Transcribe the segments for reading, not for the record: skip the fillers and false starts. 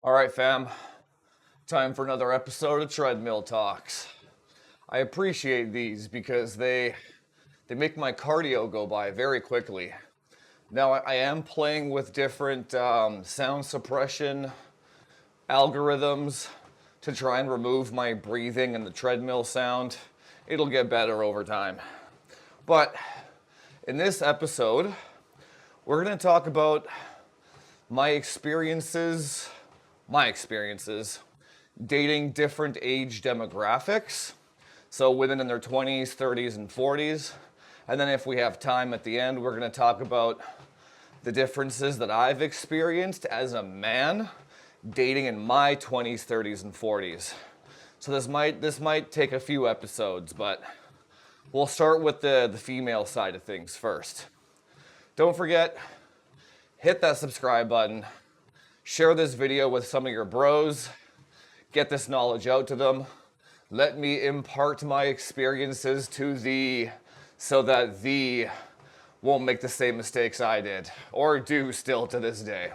All right, fam. Time for another episode of Treadmill Talks. I appreciate these because they make my cardio go by very quickly. Now I am playing with different sound suppression algorithms to try and remove my breathing and the treadmill sound. It'll get better over time. But in this episode, we're going to talk about my experiences dating different age demographics. So women in their 20s, 30s, and 40s. And then if we have time at the end, we're going to talk about the differences that I've experienced as a man dating in my 20s, 30s, and 40s. So this might take a few episodes, but we'll start with the female side of things first. Don't forget, hit that subscribe button. Share this video with some of your bros. Get this knowledge out to them. Let me impart my experiences to thee so that thee won't make the same mistakes I did, or do still to this day.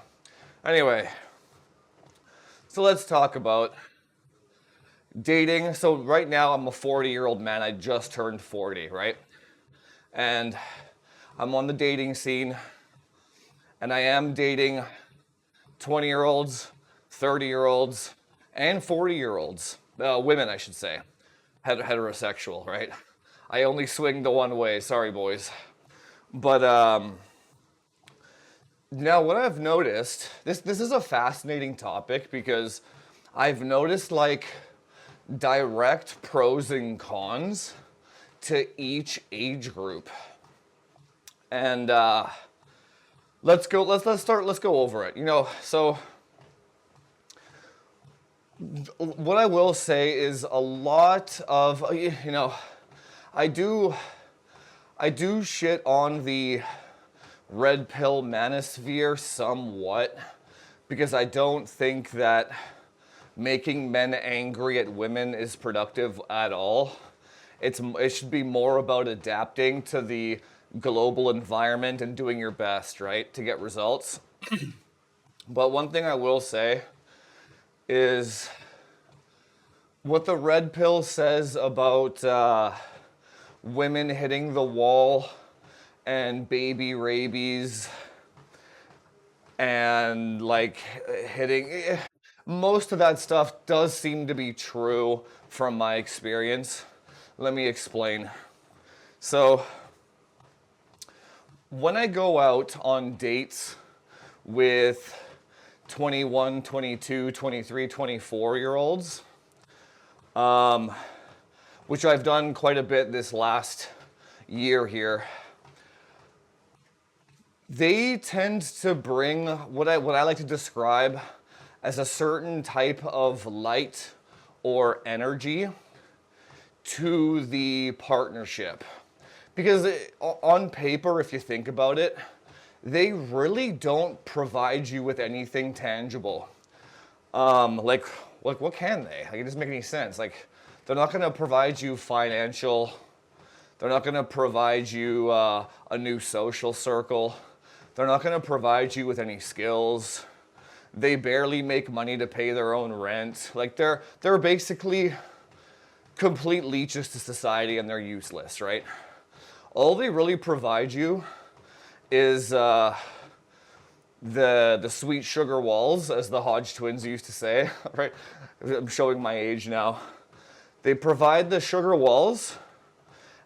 Anyway, so let's talk about dating. So right now I'm a 40-year-old man. I just turned 40, right? And I'm on the dating scene, and I am dating 20-year-olds, 30-year-olds, and 40-year-olds. Women, I should say. Heterosexual, right? I only swing the one way. Sorry, boys. But now what I've noticed, this is a fascinating topic because I've noticed like direct pros and cons to each age group. And let's go over it. So what I will say is a lot of, I do shit on the red pill manosphere somewhat because I don't think that making men angry at women is productive at all. It should be more about adapting to the global environment and doing your best, right, to get results. But one thing I will say is what the red pill says about women hitting the wall and baby rabies and like hitting, most of that stuff does seem to be true from my experience. Let me explain. So when I go out on dates with 21, 22, 23, 24-year-olds, which I've done quite a bit this last year here, they tend to bring what I like to describe as a certain type of light or energy to the partnership. Because on paper, if you think about it, they really don't provide you with anything tangible. Like what can they? Like, it doesn't make any sense. Like, they're not going to provide you financial. They're not going to provide you a new social circle. They're not going to provide you with any skills. They barely make money to pay their own rent. Like, they're basically complete leeches to society, and they're useless, right? All they really provide you is the sweet sugar walls, as the Hodge twins used to say, right? I'm showing my age now. They provide the sugar walls,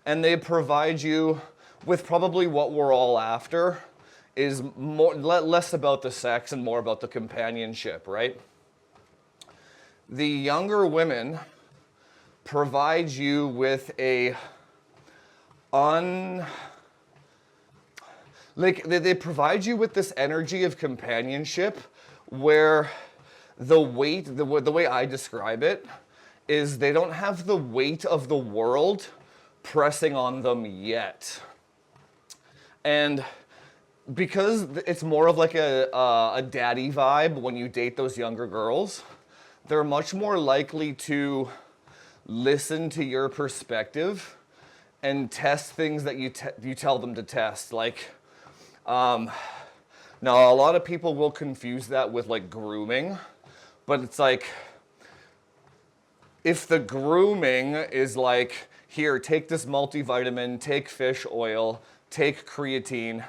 and they provide you with probably what we're all after, is less about the sex and more about the companionship, right? The younger women provide you with they provide you with this energy of companionship where the way I describe it is they don't have the weight of the world pressing on them yet. And because it's more of like a daddy vibe when you date those younger girls, they're much more likely to listen to your perspective and test things that you tell them to test. Like, now a lot of people will confuse that with like grooming, But it's like, if the grooming is like, here, take this multivitamin, take fish oil, take creatine,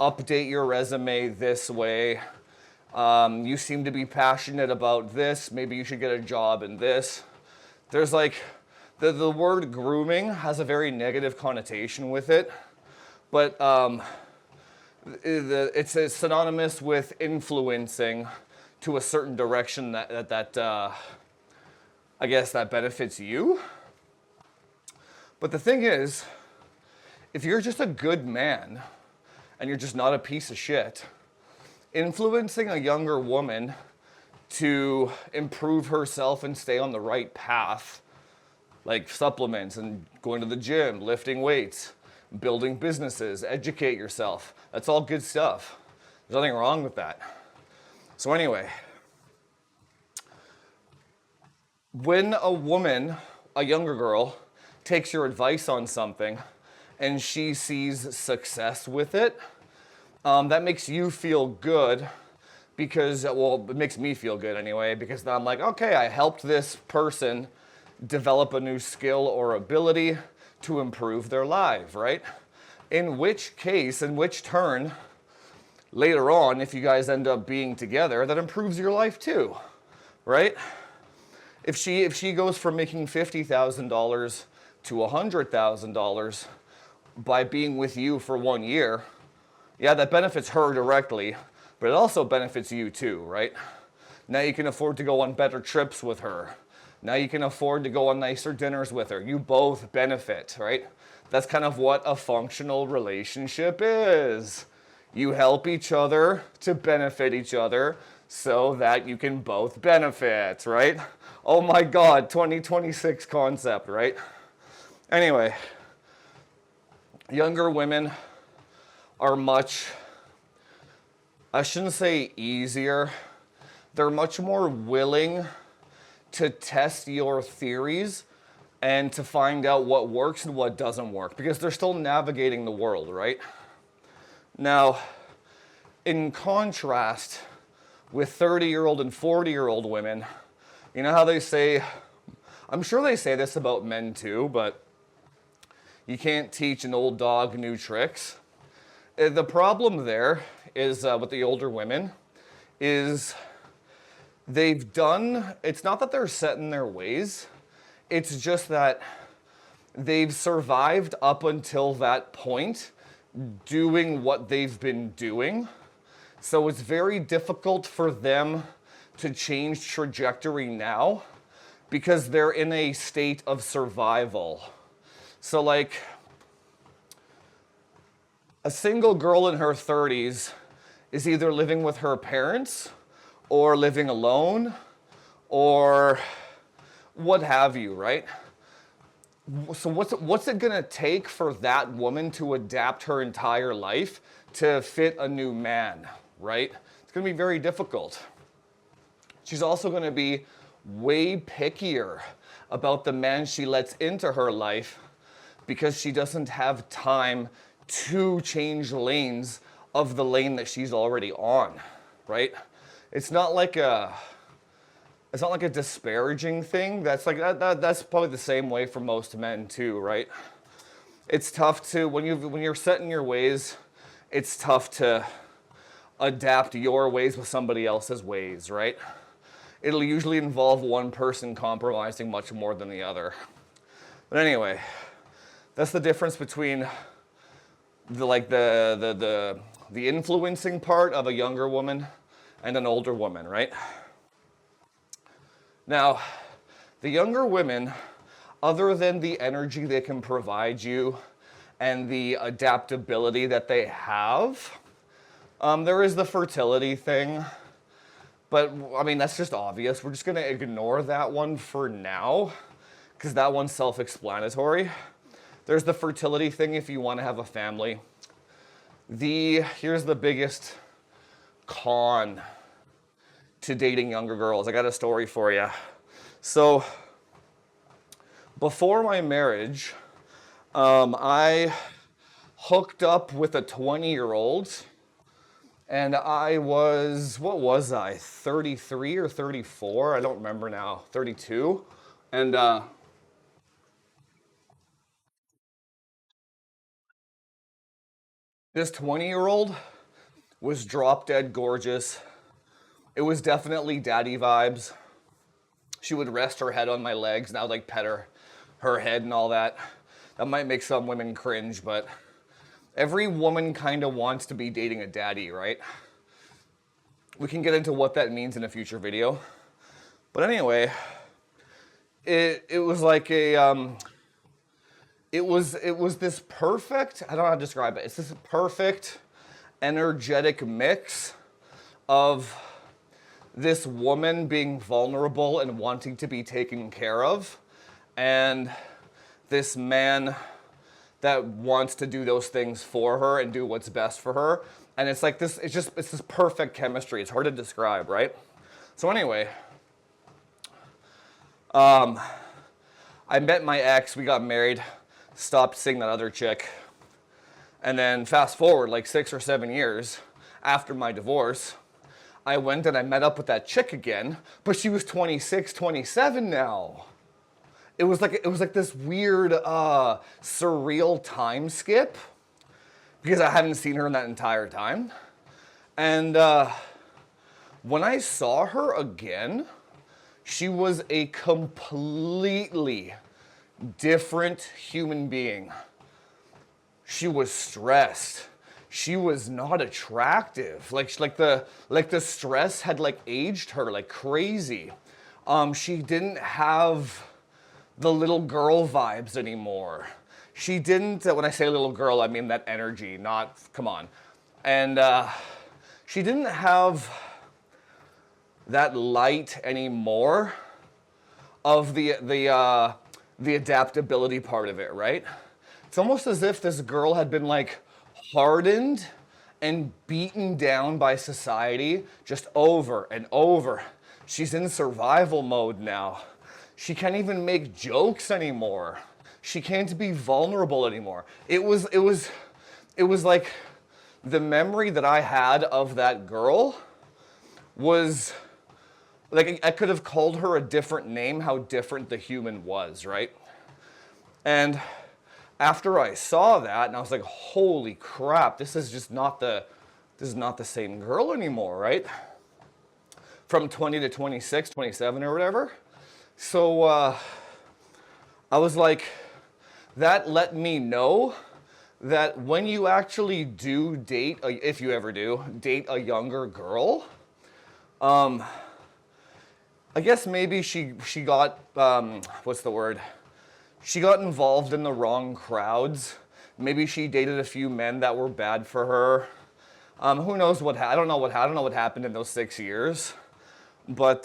update your resume this way. You seem to be passionate about this. Maybe you should get a job in this. There's like, the word grooming has a very negative connotation with it, but it's synonymous with influencing to a certain direction that I guess that benefits you. But the thing is, if you're just a good man and you're just not a piece of shit, influencing a younger woman to improve herself and stay on the right path, like supplements and going to the gym, lifting weights, building businesses, educate yourself, that's all good stuff. There's nothing wrong with that. So anyway, when a woman, a younger girl, takes your advice on something and she sees success with it, that makes you feel good because, well, it makes me feel good anyway, because then I'm like, okay, I helped this person develop a new skill or ability to improve their life, right? In which case, in which turn, later on, if you guys end up being together, that improves your life too, right? If she goes from making $50,000 to $100,000 by being with you for 1 year, yeah, that benefits her directly, but it also benefits you too, right? Now you can afford to go on better trips with her. Now you can afford to go on nicer dinners with her. You both benefit, right? That's kind of what a functional relationship is. You help each other to benefit each other so that you can both benefit, right? Oh my God, 2026 concept, right? Anyway, younger women are much, I shouldn't say easier, they're much more willing to test your theories and to find out what works and what doesn't work, because they're still navigating the world, right? Now, in contrast with 30-year-old and 40-year-old women, you know how they say, I'm sure they say this about men too, but you can't teach an old dog new tricks. The problem there is with the older women is they've done, it's not that they're set in their ways, it's just that they've survived up until that point doing what they've been doing. So it's very difficult for them to change trajectory now because they're in a state of survival. So like a single girl in her 30s is either living with her parents or living alone or what have you, right? So what's it gonna take for that woman to adapt her entire life to fit a new man, right? It's gonna be very difficult. She's also gonna be way pickier about the man she lets into her life because she doesn't have time to change lanes of the lane that she's already on, right? It's not like a disparaging thing. That's like that's probably the same way for most men too, right? It's tough to when you're set in your ways, it's tough to adapt your ways with somebody else's ways, right? It'll usually involve one person compromising much more than the other. But anyway, that's the difference between the influencing part of a younger woman and an older woman, right? Now, the younger women, other than the energy they can provide you and the adaptability that they have, there is the fertility thing. But, I mean, that's just obvious. We're just going to ignore that one for now because that one's self-explanatory. There's the fertility thing if you want to have a family. Here's the biggest con to dating younger girls. I got a story for you. So, before my marriage, I hooked up with a 20-year-old, And I was, what was I, 33 or 34? I don't remember now, 32. And this 20-year-old was drop dead gorgeous. It was definitely daddy vibes. She would rest her head on my legs and I would like pet her head and all that. That might make some women cringe, but every woman kind of wants to be dating a daddy, right? We can get into what that means in a future video. But anyway, it was like it was this perfect, I don't know how to describe it. It's this perfect energetic mix of this woman being vulnerable and wanting to be taken care of, and this man that wants to do those things for her and do what's best for her. And it's like this, it's this perfect chemistry. It's hard to describe, right? So anyway, I met my ex, we got married, stopped seeing that other chick. And then fast forward like 6 or 7 years after my divorce, I went and I met up with that chick again, but she was 26, 27 now. It was like this weird, surreal time skip because I hadn't seen her in that entire time. And when I saw her again, she was a completely different human being. She was stressed. She was not attractive. Like the stress had like aged her like crazy. She didn't have the little girl vibes anymore. She didn't, when I say little girl, I mean that energy, not, come on. And she didn't have that light anymore of the adaptability part of it, right? It's almost as if this girl had been like hardened and beaten down by society just over and over. She's in survival mode now. She can't even make jokes anymore. She can't be vulnerable anymore. It was like the memory that I had of that girl was like, I could have called her a different name, how different the human was, right? And after I saw that, and I was like, holy crap, this is not the same girl anymore, right? From 20 to 26, 27 or whatever. So I was like, that let me know that when you actually do date, if you ever do, date a younger girl, I guess maybe she got, what's the word? She got involved in the wrong crowds. Maybe she dated a few men that were bad for her. Who knows I don't know what happened in those 6 years. But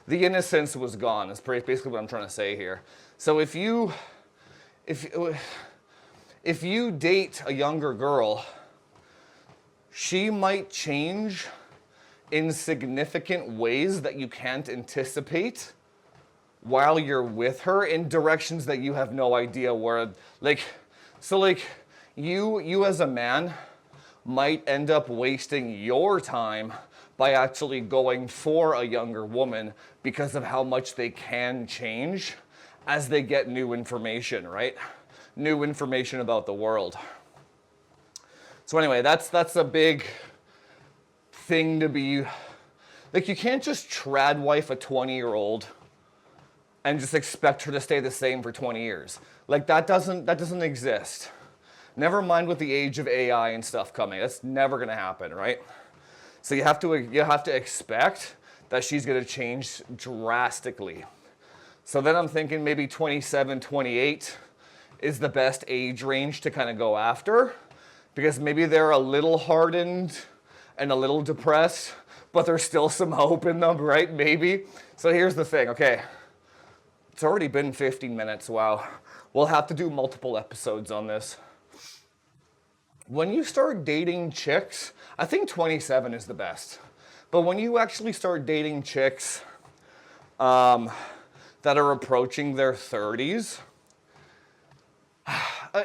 the innocence was gone. That's basically what I'm trying to say here. So if you date a younger girl, she might change in significant ways that you can't anticipate while you're with her, in directions that you have no idea where, you as a man might end up wasting your time by actually going for a younger woman because of how much they can change as they get new information, right? New information about the world. So anyway, that's a big thing to be, like, you can't just trad wife a 20-year-old and just expect her to stay the same for 20 years. Like, that doesn't exist. Never mind with the age of AI and stuff coming. That's never gonna happen, right? So you have to expect that she's gonna change drastically. So then I'm thinking maybe 27, 28 is the best age range to kind of go after, because maybe they're a little hardened and a little depressed, but there's still some hope in them, right? Maybe. So here's the thing, okay. It's already been 15 minutes, wow. We'll have to do multiple episodes on this. When you start dating chicks, I think 27 is the best. But when you actually start dating chicks that are approaching their 30s,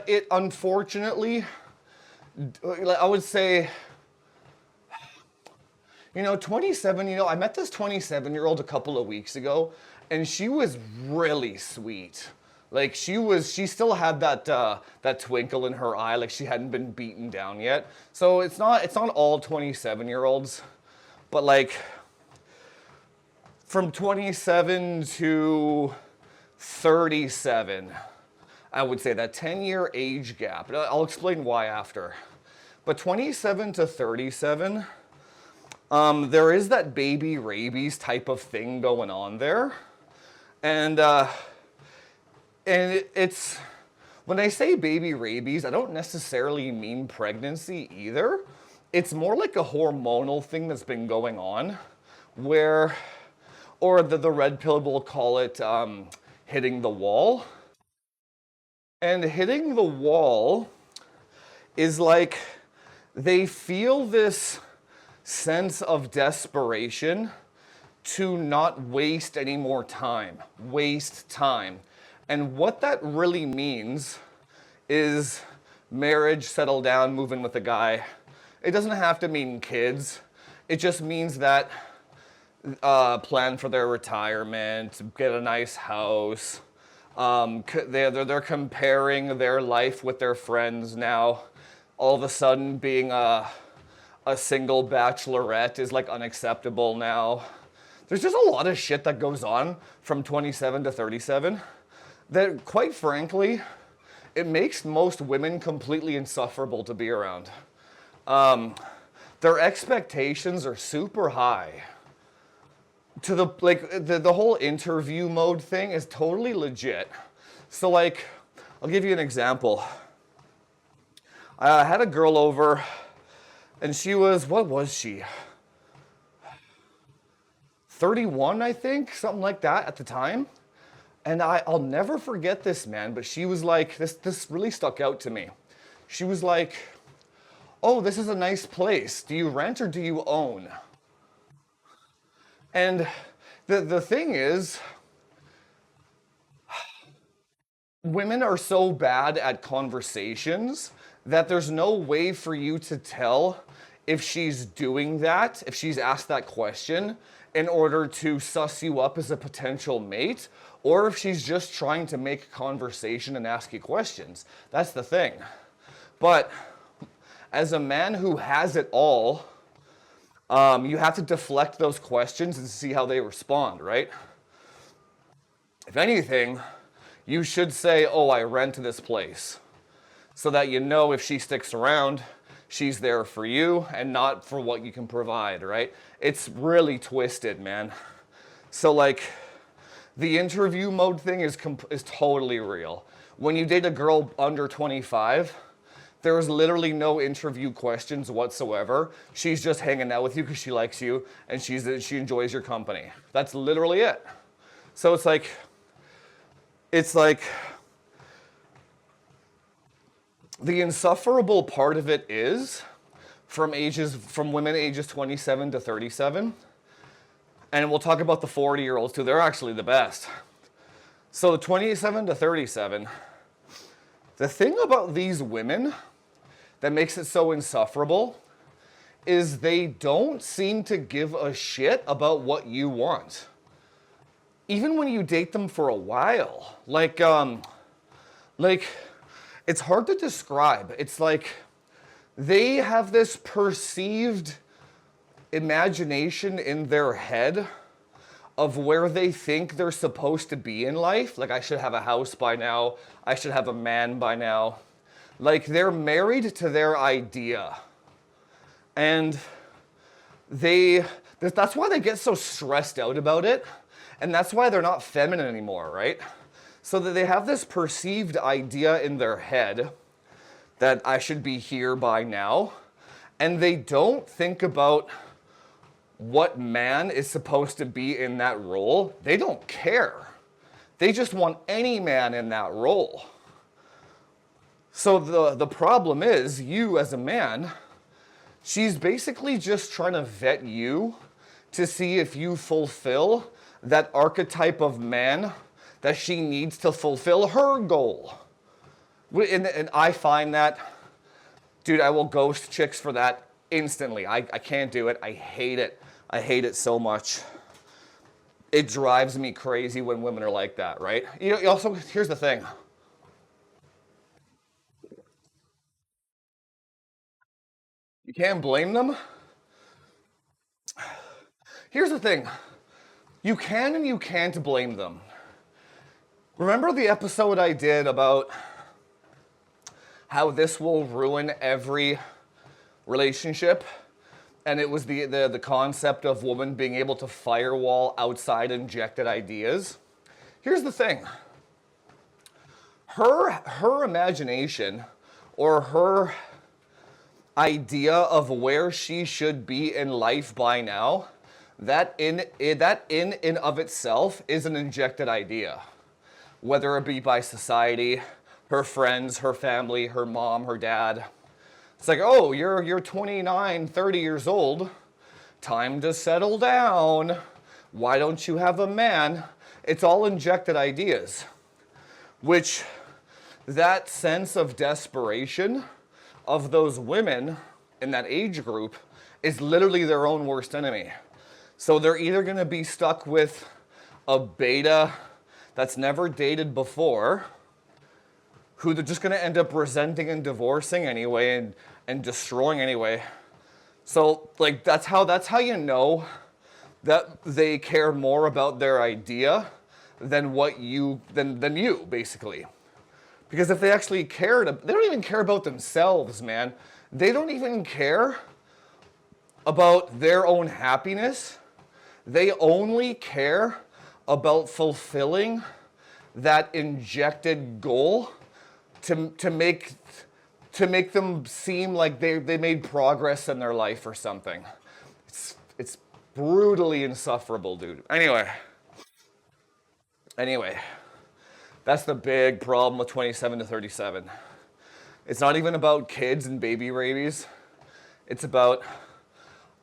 it unfortunately, I would say 27, I met this 27-year-old a couple of weeks ago, and she was really sweet. Like she still had that twinkle in her eye, like she hadn't been beaten down yet. So it's not all 27-year-olds, but like from 27 to 37, I would say that 10-year age gap. I'll explain why after. But 27 to 37, there is that baby rabies type of thing going on there. And it's, when I say baby rabies, I don't necessarily mean pregnancy either. It's more like a hormonal thing that's been going on where, or the red pill will call it hitting the wall. And hitting the wall is like they feel this sense of desperation to not waste any more time, waste time. And what that really means is marriage, settle down, move in with a guy. It doesn't have to mean kids. It just means that plan for their retirement, get a nice house. They're comparing their life with their friends now. All of a sudden being a single bachelorette is like unacceptable now. There's just a lot of shit that goes on from 27 to 37 that, quite frankly, it makes most women completely insufferable to be around. Their expectations are super high. To the whole interview mode thing is totally legit. So like, I'll give you an example. I had a girl over, and she was, what was she? 31, I think, something like that at the time. And I'll never forget this, man, but she was like, this really stuck out to me. She was like, oh, this is a nice place. Do you rent or do you own? And the thing is, women are so bad at conversations that there's no way for you to tell if she's doing that, if she's asked that question in order to suss you up as a potential mate, or if she's just trying to make conversation and ask you questions. That's the thing. But as a man who has it all, you have to deflect those questions and see how they respond, right? If anything, you should say, oh, I rent this place, so that you know if she sticks around, she's there for you and not for what you can provide, right? It's really twisted, man. So like, the interview mode thing is totally real. When you date a girl under 25, there is literally no interview questions whatsoever. She's just hanging out with you because she likes you and she enjoys your company. That's literally it. So it's like the insufferable part of it is from women ages 27 to 37. And we'll talk about the 40-year-olds too. They're actually the best. So the 27 to 37, the thing about these women that makes it so insufferable is they don't seem to give a shit about what you want. Even when you date them for a while. Like it's hard to describe. It's like they have this perceived imagination in their head of where they think they're supposed to be in life. Like, I should have a house by now. I should have a man by now. Like, they're married to their idea. And that's why they get so stressed out about it. And that's why they're not feminine anymore, right? So that they have this perceived idea in their head that I should be here by now. And they don't think about what man is supposed to be in that role. They don't care. They just want any man in that role. So the problem is, you as a man, she's basically just trying to vet you to see if you fulfill that archetype of man that she needs to fulfill her goal. And I find that, dude, I will ghost chicks for that instantly. I can't do it. I hate it. I hate it so much. It drives me crazy when women are like that, right? You know, also, here's the thing. You can't blame them. Here's the thing. You can and you can't blame them. Remember the episode I did about how this will ruin every relationship? And it was the concept of women being able to firewall outside injected ideas. Here's the thing. Her imagination or her idea of where she should be in life by now, that in and of itself is an injected idea. Whether it be by society, her friends, her family, her mom, her dad. It's like, oh, you're 29, 30 years old. Time to settle down. Why don't you have a man? It's all injected ideas. Which, that sense of desperation of those women in that age group is literally their own worst enemy. So they're either going to be stuck with a beta that's never dated before, who they're just going to end up resenting and divorcing anyway and destroying anyway. So like that's how you know that they care more about their idea than than you basically. Because if they actually cared, they don't even care about themselves, man. They don't even care about their own happiness. They only care about fulfilling that injected goal to make them seem like they made progress in their life or something. It's brutally insufferable, dude. Anyway, that's the big problem with 27 to 37. It's not even about kids and baby rabies. It's about,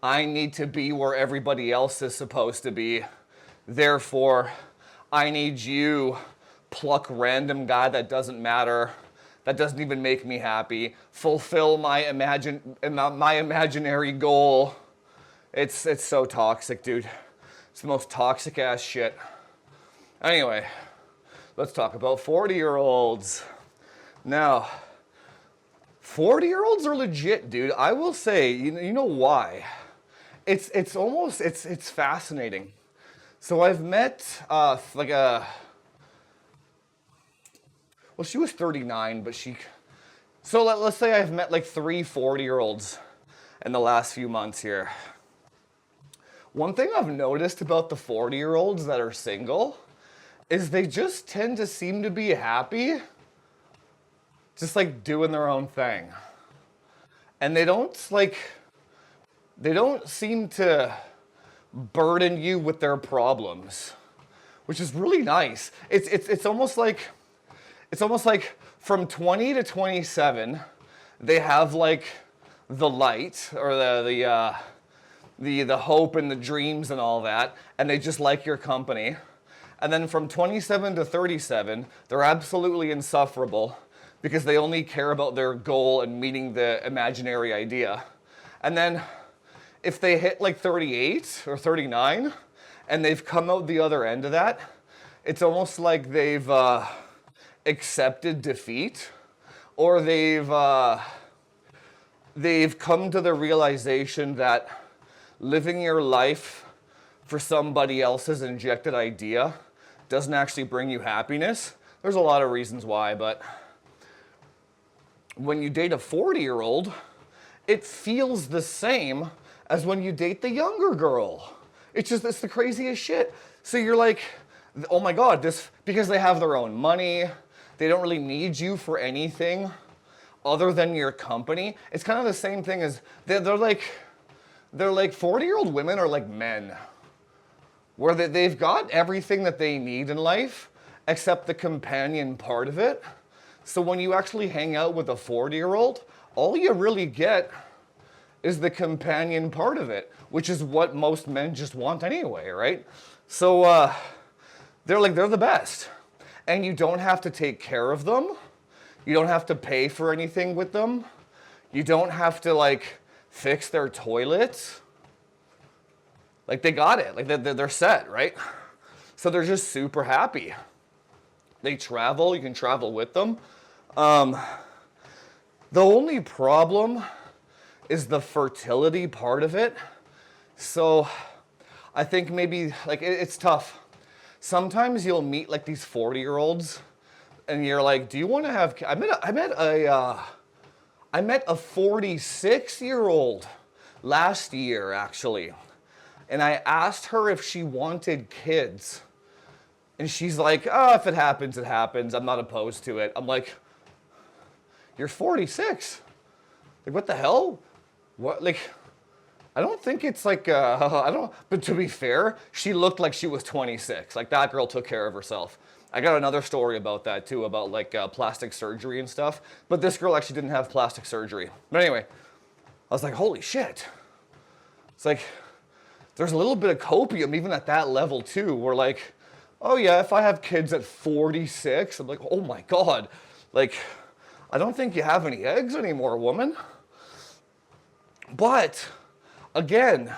I need to be where everybody else is supposed to be. Therefore, I need you, pluck random guy that doesn't matter, that doesn't even make me happy, fulfill my imaginary goal. It's so toxic, dude. It's the most toxic ass shit. Anyway, let's talk about 40-year-olds. Now, 40-year-olds are legit, dude. I will say, you know why? It's fascinating. So I've met she was 39, but so let's say I've met like 3 40-year-olds in the last few months here. One thing I've noticed about the 40-year-olds that are single is they just tend to seem to be happy, just like doing their own thing. And they don't seem to burden you with their problems, which is really nice. It's almost like from 20 to 27, they have like the light or the hope and the dreams and all that, and they just like your company. And then from 27 to 37, they're absolutely insufferable because they only care about their goal and meeting the imaginary idea. And then if they hit like 38 or 39 and they've come out the other end of that, it's almost like they've accepted defeat, or they've come to the realization that living your life for somebody else's injected idea doesn't actually bring you happiness. There's a lot of reasons why, but when you date a 40-year-old, it feels the same as when you date the younger girl. It's the craziest shit. So you're like, oh my God, because they have their own money, they don't really need you for anything other than your company. It's kind of the same thing as, they're like 40-year-old women are like men, where they've got everything that they need in life except the companion part of it. So when you actually hang out with a 40-year-old, all you really get is the companion part of it, which is what most men just want anyway, right? So they're the best. And you don't have to take care of them. You don't have to pay for anything with them. You don't have to fix their toilets, like they got it, like they're set, right? So they're just super happy. They travel, you can travel with them. The only problem is the fertility part of it. So I think maybe like it's tough. Sometimes you'll meet like these 40-year-olds and you're like, do you want to have, I met a 46-year-old last year actually. And I asked her if she wanted kids. And she's like, oh, if it happens, it happens. I'm not opposed to it. I'm like, you're 46. Like, what the hell? What, like, I don't think it's like, I don't, but to be fair, she looked like she was 26. Like, that girl took care of herself. I got another story about that too, about like plastic surgery and stuff. But this girl actually didn't have plastic surgery. But anyway, I was like, holy shit. It's like, there's a little bit of copium even at that level too. We're like, oh yeah, if I have kids at 46, I'm like, oh my God. Like, I don't think you have any eggs anymore, woman. But again,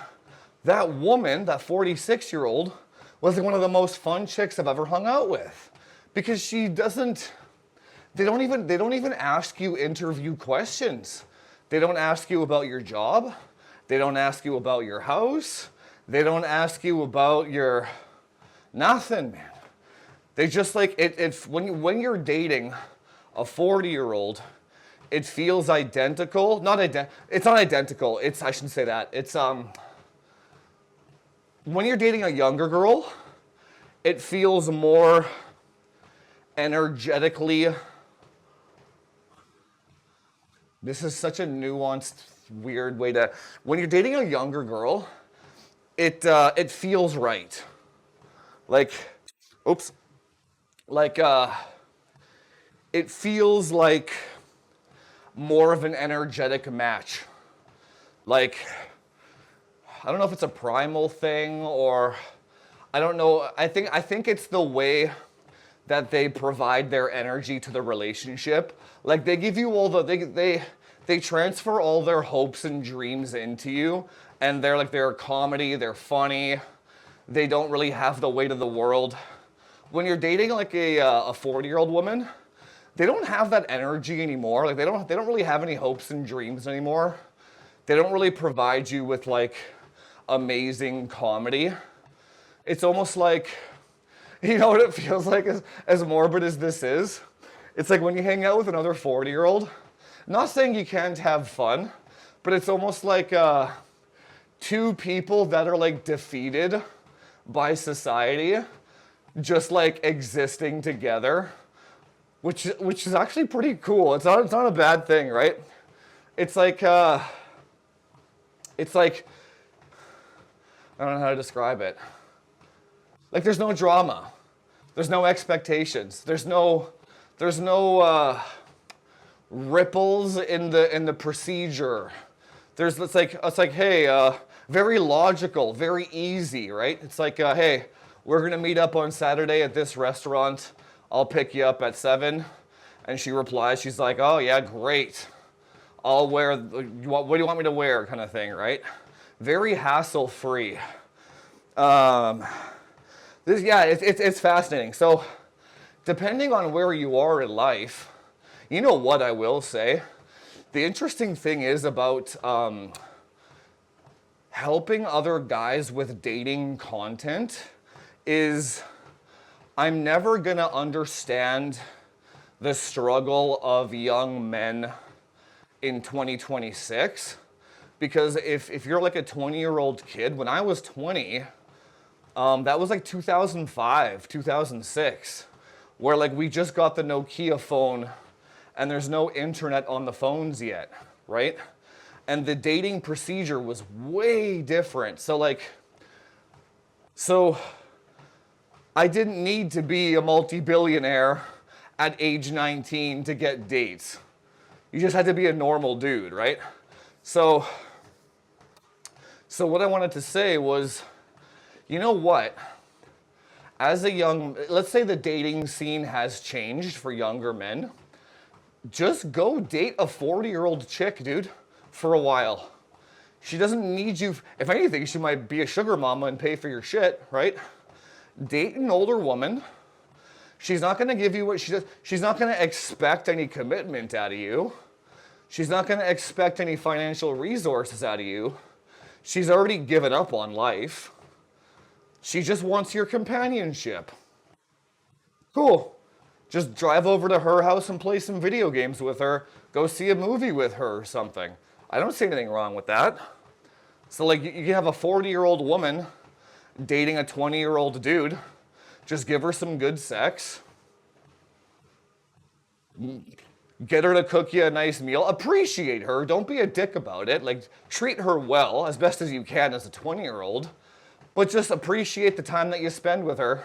that woman, that 46-year-old, was like one of the most fun chicks I've ever hung out with. Because she doesn't, they don't even ask you interview questions. They don't ask you about your job. They don't ask you about your house. They don't ask you about your, nothing, man. They just like, when you're dating a 40-year-old, it feels identical. It's not identical. I shouldn't say that. It's, when you're dating a younger girl, it feels more energetically, this is such a nuanced, weird way to, when you're dating a younger girl, it feels right. Like, oops. Like, it feels like more of an energetic match. Like, I don't know if it's a primal thing or, I don't know. I think it's the way that they provide their energy to the relationship. Like they give you all they transfer all their hopes and dreams into you, and they're comedy, they're funny, they don't really have the weight of the world. When you're dating like a 40-year-old woman, they don't have that energy anymore. Like they don't really have any hopes and dreams anymore. They don't really provide you with like amazing comedy. It's almost like, you know what it feels like, as morbid as this is? It's like when you hang out with another 40-year-old, not saying you can't have fun, but it's almost like two people that are like defeated by society, just like existing together, which is actually pretty cool. It's not a bad thing, right? It's like, I don't know how to describe it. Like there's no drama. There's no expectations. There's no ripples in the procedure. It's like hey, very logical, very easy, right? It's like hey, we're gonna meet up on Saturday at this restaurant. I'll pick you up at 7. And she replies, she's like, oh yeah, great. I'll wear, what do you want me to wear, kind of thing, right? Very hassle-free. It's fascinating. So, depending on where you are in life, you know what I will say? The interesting thing is about helping other guys with dating content is I'm never gonna understand the struggle of young men in 2026, because if you're like a 20-year-old kid, when I was 20, that was like 2005, 2006, where like we just got the Nokia phone and there's no internet on the phones yet, right? And the dating procedure was way different. So I didn't need to be a multi-billionaire at age 19 to get dates. You just had to be a normal dude, right? So what I wanted to say was, you know what? Let's say the dating scene has changed for younger men. Just go date a 40-year-old chick, dude, for a while. She doesn't need you. If anything, she might be a sugar mama and pay for your shit, right? Date an older woman. She's not going to give you what she does. She's not going to expect any commitment out of you. She's not going to expect any financial resources out of you. She's already given up on life. She just wants your companionship. Cool. Just drive over to her house and play some video games with her. Go see a movie with her or something. I don't see anything wrong with that. So like you have a 40-year-old woman dating a 20-year-old dude. Just give her some good sex. Get her to cook you a nice meal. Appreciate her. Don't be a dick about it. Like, treat her well as best as you can as a 20-year-old. But just appreciate the time that you spend with her.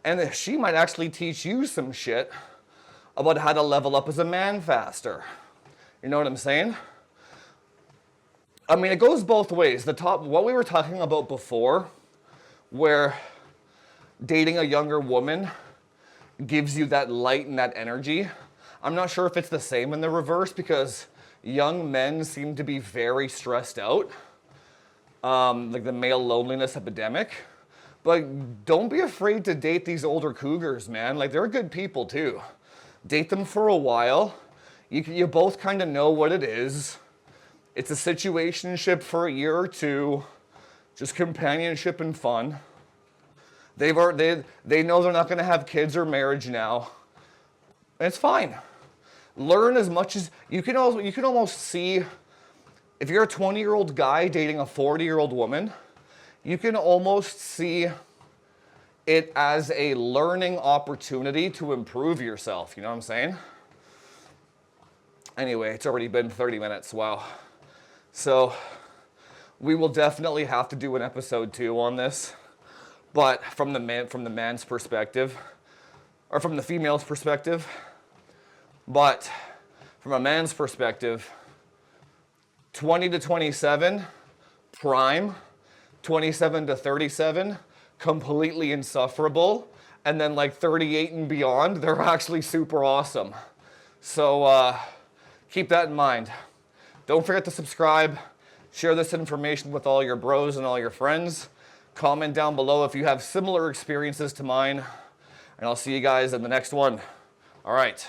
And she might actually teach you some shit about how to level up as a man faster. You know what I'm saying? I mean, it goes both ways. What we were talking about before, where dating a younger woman gives you that light and that energy. I'm not sure if it's the same in the reverse because young men seem to be very stressed out, like the male loneliness epidemic. But don't be afraid to date these older cougars, man. Like, they're good people too. Date them for a while. You both kind of know what it is. It's a situationship for a year or two, just companionship and fun. They know they're not going to have kids or marriage now. And it's fine. Learn as much as you can almost see, if you're a 20-year-old guy dating a 40-year-old woman, you can almost see it as a learning opportunity to improve yourself. You know what I'm saying? Anyway, it's already been 30 minutes. Wow. So we will definitely have to do an episode 2 on this. But from the man's perspective, or from the female's perspective. But from a man's perspective, 20 to 27, prime. 27 to 37, completely insufferable. And then like 38 and beyond, they're actually super awesome. So keep that in mind. Don't forget to subscribe. Share this information with all your bros and all your friends. Comment down below if you have similar experiences to mine. And I'll see you guys in the next one. All right.